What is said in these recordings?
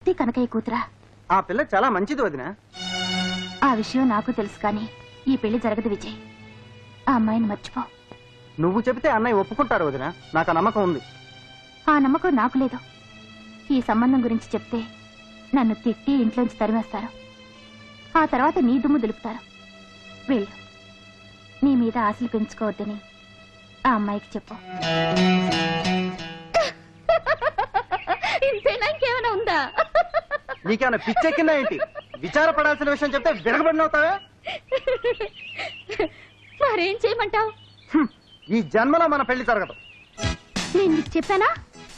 శృతి కనకయ్య కూతురా? ఆ పిల్ల చాలా మంచిది వదిన. ఆ విషయం నాకు తెలుసు, కానీ ఈ పెళ్లి జరగదు విజయ్. ఆ అమ్మాయిని మర్చిపో. నువ్వు చెబితే అన్నయ్య ఒప్పుకుంటారు వదిన, నాకు ఆ నమ్మకం ఉంది. ఆ నమ్మకం నాకు లేదు. ఈ సంబంధం గురించి చెప్తే నన్ను తిట్టి ఇంట్లోంచి తరిమేస్తారు. ఆ తర్వాత నీ దుమ్ము దులుపుతారు. వెళ్ళు, నీ మీద ఆశలు పెంచుకోవద్దని ఆ అమ్మాయికి చెప్పు. ఇంతేనా, ఇంకేమైనా ఉందా? నీకేమైనా పిచ్చెక్కిందా ఏంటి? విచారపడాల్సిన విషయం చెప్తే విరగబడినవుతావే. మరేం చేయమంటావు? ఈ జన్మలో మన పెళ్లి జరగదు. నేను నీకు చెప్పానా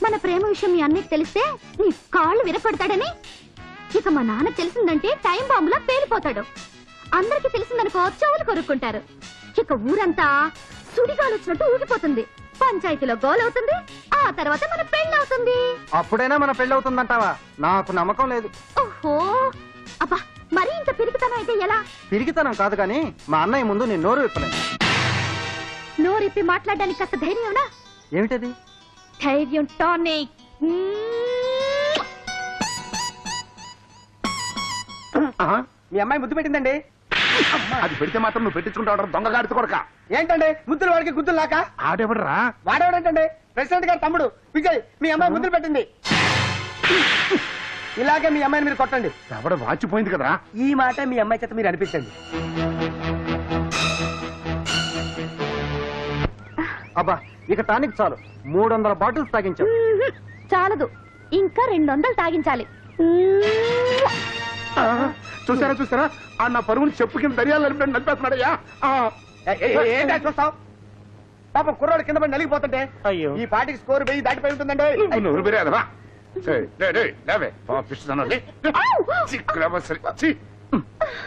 మన ప్రేమ విషయం మీ అన్నయ్యకి తెలిస్తే నీ కాళ్ళు విరపడతాడని? ఇక మా నాన్న తెలిసిందంటే టైం బాంబులా పేలిపోతాడు. అందరికి తెలిసిందనుకో చెవులు కొరుక్కుంటారు. ఇక ఊరంతా సుడిగాలు వచ్చినట్టు ఊగిపోతుంది. పంచాయతీలో గోల్ అవుతుంది. ఆ తర్వాత మన పెళ్లి అవుతుంది. అప్పుడైనా మన పెళ్లి అవుతుందంటావా? నాకు నమ్మకం లేదు. ఓహో, అబ్బా, మరి ఇంత పిరికితనం అయితే ఎలా? పిరికితనం కాదు కానీ మా అన్నయ్య ముందు నేను నోరు విప్పలేను. నోరిప్పి మాట్లాడడానికి కాస్త ధైర్యంనా? ఏమిటది? ధైర్యం టానిక్. మీ అమ్మాయి ముద్దు పెట్టిందండి. అది పెడితే మాత్రం నువ్వు పెట్టించుకుంటావు దొంగగాడితో కొడక. ఏంటండి ముద్దులు వాడికి గుద్దులు లాక? ఆడెవడరా? వాడేవాడంటండి ప్రెసిడెంట్ గారి తమ్ముడు విజయ్. మీ అమ్మాయి ముద్దులు పెట్టింది. ఇలాగే మీ అమ్మాయిని మీరు కొట్టండి. ఎవడ వాచిపోయింది కదరా. ఈ మాట మీ అమ్మాయి చేత మీరు అనిపించండి. అబ్బా, ఇక టానిక్ చాలు. 300 బాటిల్స్ తాగించాం. చాలదు, ఇంకా 200 తాగించాలి. చూసారా చూసారా, ఆ నా పరుగుని చెప్పు కింద దర్యాలు నడిపేస్తున్నాడయ్యా. ఏంటో చూస్తావు? పాపం కుర్రాడు కింద పడి నలిగిపోతుంటే. అయ్యో, ఈ పాటికి స్కోర్ 1000 దాటిపోయి ఉంటుందండి. నువ్వు బిర్యాదవా?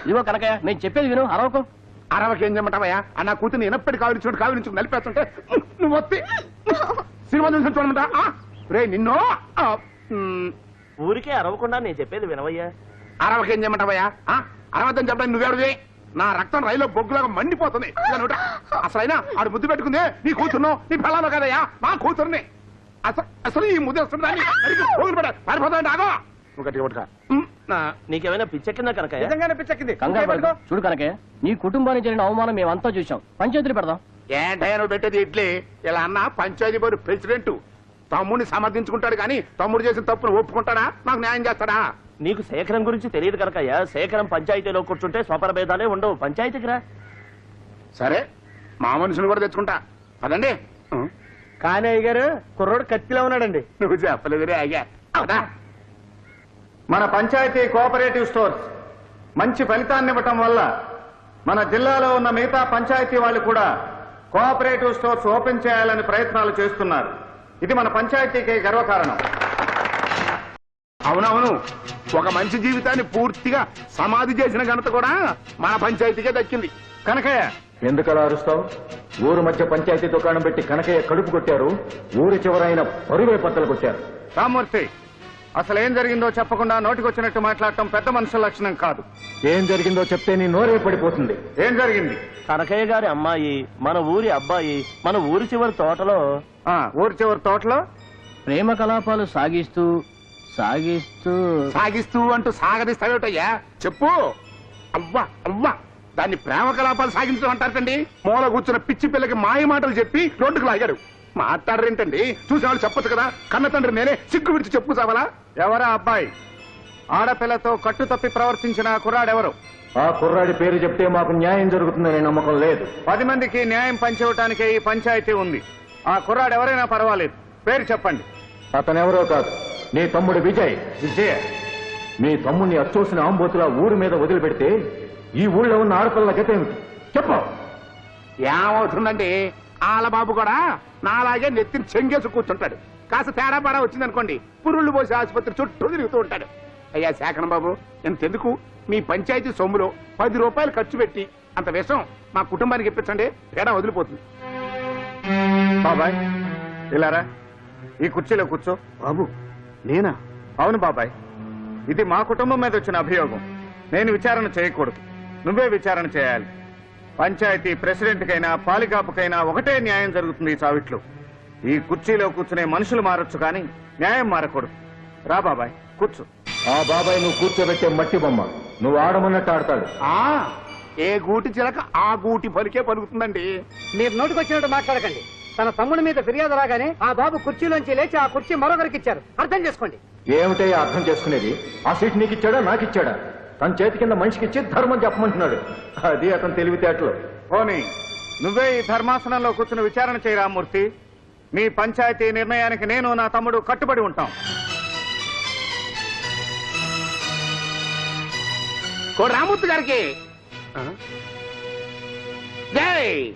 ఇదిగో కనకయ్య, నేను చెప్పేది విను, అరవకు. అరవకేం చేయమంటావయ్యా? ఆ నా కూతుర్ని ఎనప్పటి కావించుకుని నలిపేస్తుంటే నువ్వు వస్తే సినిమా చూసి చూడమంటా? రే నిన్ను ఊరికే అరవకుండా నేను చెప్పేది వినవయ్యా. అరవకేం చేయమంటావయ్యా? అరవద్దని చెప్పడానికి నువ్వెవరివి? నా రక్తం రైల్లో బొగ్గులాగా మండిపోతుంది. అసలైనా ఆడు ముద్దు పెట్టుకుందే నీ కూతురును, నీ పిల్లలు కదయ్యా, నా కూతుర్ని. అసలు ఈ ముద్దు వస్తుందని పారిపోతాండి. ఆగో, నువ్వు గట్టిగా పట్టుకో. నీకేమైనా పిచ్చెక్కిందా కనుక? నిజంగానే పిచ్చెక్కింది. చూడు కనకే, నీ కుటుంబానికి జరిగిన అవమానం మేమంతా చూసాం. పంచాయతీలు పెడదాం. ఏంటయ్యా నువ్వు పెట్టేది ఇడ్లీ? ఇలా అన్న పంచాయతీ బోర్డు ప్రెసిడెంట్ తమ్ముడిని సమర్థించుకుంటాడు కానీ తమ్ముడు చేసిన తప్పును ఒప్పుకుంటాడా? నాకు న్యాయం చేస్తాడా? నీకు శేఖరం గురించి తెలియదు కనుకయ్యా. శేఖరం పంచాయతీలో కూర్చుంటే స్వపర భేదాలే ఉండవు. పంచాయతీకి రా. సరే, మా మనుషులు కూడా తెచ్చుకుంటా. అదండి. కానీ అయ్య గారు, కుర్రోడు కత్తిలో ఉన్నాడండి. నువ్వు చెప్పలేదురే అయ్యా. అవునా? మన పంచాయతీ కోఆపరేటివ్ స్టోర్స్ మంచి ఫలితాన్ని ఇవ్వటం వల్ల మన జిల్లాలో ఉన్న మిగతా పంచాయతీ వాళ్ళు కూడా కోఆపరేటివ్ స్టోర్స్ ఓపెన్ చేయాలని ప్రయత్నాలు చేస్తున్నారు. ఇది మన పంచాయతీకి గర్వకారణం. అవునవును, ఒక మంచి జీవితాన్ని పూర్తిగా సమాధి చేసిన ఘనత కూడా మన పంచాయతీకే దక్కింది. కనకయ్య, ఎందుకలా అరుస్తావు? ఊరు మధ్య పంచాయతీ దుకాణం పెట్టి కనకయ్య కడుపు కొట్టారు, ఊరి చివరైన పరువే పత్తలు కొట్టారు. రామూర్తి, అసలు ఏం జరిగిందో చెప్పకుండా నోటికొచ్చినట్టు మాట్లాడటం పెద్ద మనుషుల లక్షణం కాదు. ఏం జరిగిందో చెప్తే నీ నోరే పడిపోతుంది. ఏం జరిగింది? కనకయ్య గారి అమ్మాయి మన ఊరి అబ్బాయి మన ఊరి చివరి తోటలో ఊరి చివరి తోటలో ప్రేమ కలాపాలు సాగిస్తూ సాగిస్తూ సాగిస్తూ అంటూ సాగదీస్తావేటయ్యా? చెప్పు. అవ్వా అవ్వా, దాన్ని ప్రేమ కలాపాలు సాగించడం అంటారటండి. మూల కూర్చున్న పిచ్చి పిల్లకి మాయ మాటలు చెప్పి రోడ్డుకు లాగాడు. మాట్లాడరేంటండి? చూసేవాళ్ళు చెప్పొచ్చు కదా. కన్న తండ్రి నేనే సిగ్గు విడిచి చెప్పు చావాలా? ఎవరా అబ్బాయి? ఆడపిల్లతో కట్టు తప్పి ప్రవర్తించిన కుర్రాడెవరు? ఆ కుర్రాడి పేరు చెప్తే మాకు న్యాయం జరుగుతుందనే నమ్మకం లేదు. 10 మందికి న్యాయం పంచివ్వటానికే ఈ పంచాయతీ ఉంది. ఆ కుర్రాడు ఎవరైనా పర్వాలేదు, పేరు చెప్పండి. అతనెవరో కాదు, నీ తమ్ముడు విజయ్. విజయ్, మీ తమ్ముడిని అచ్చోసిన ఆంబోతులా ఊరి మీద వదిలిపెడితే ఈ ఊళ్ళో ఉన్న ఆడపిల్లల గత ఏమిటి చెప్పు. ఏమవుతుందండి, ఆలబాబు కూడా నాలాగే నెత్తిని చెంగేసి కూర్చుంటాడు. కాస్త తేడా పాడా వచ్చిందనుకోండి, పురుళ్ళు పోసి ఆసుపత్రి చుట్టూ తిరుగుతూ ఉంటాడు. అయ్యా శేఖరం బాబు, ఎంతెందుకు మీ పంచాయతీ సొమ్ములో 10 రూపాయలు ఖర్చు పెట్టి అంత విషం మా కుటుంబానికి ఇప్పించండి, తేడా వదిలిపోతుంది. బాబాయ్, ఇలారా, ఈ కుర్చీలో కూర్చో. బాబు, నేనా? అవును బాబాయ్, ఇది మా కుటుంబం మీద వచ్చిన అభియోగం. నేను విచారణ చేయకూడదు, నువ్వే విచారణ చేయాలి. పంచాయతీ ప్రెసిడెంట్కైనా పాలికాపుకైనా ఒకటే న్యాయం జరుగుతుంది ఈ చావిట్లో. ఈ కుర్చీలో కూర్చునే మనుషులు మారొచ్చు కానీ న్యాయం మారకూడదు. రా బాబాయ్, కూర్చో. ఆ బాబాయ్ నువ్వు కూర్చోబెట్టే మట్టి బొమ్మ నువ్వు ఆడమన్నట్టు ఆడతాడు. ఆ ఏ గూటి చిలక ఆ గూటి పలికే పలుకుతుందండి. మీరు నోటికొచ్చినట్టు మాట్లాడకండి. తన తమ్ముడి మీద ఫిర్యాదు రాగానే ఆ బాబు కుర్చీలోంచి లేచి ఆ కుర్చీ మరొకరికి ఇచ్చారు. అర్థం చేసుకోండి. ఏమిటే అర్థం చేసుకునేది? ఆ సీట్ నీకు ఇచ్చాడా నాకు ఇచ్చాడా? తన చేతి కింద మనిషికి ఇచ్చి ధర్మం చెప్పమంటున్నాడు. అది అతను తెలివితేటలు. పోనీ నువ్వే ఈ ధర్మాసనంలో కూర్చుని విచారణ చేయి రామ్మూర్తి. మీ పంచాయతీ నిర్ణయానికి నేను నా తమ్ముడు కట్టుబడి ఉంటాం. రామూర్తి గారికి జై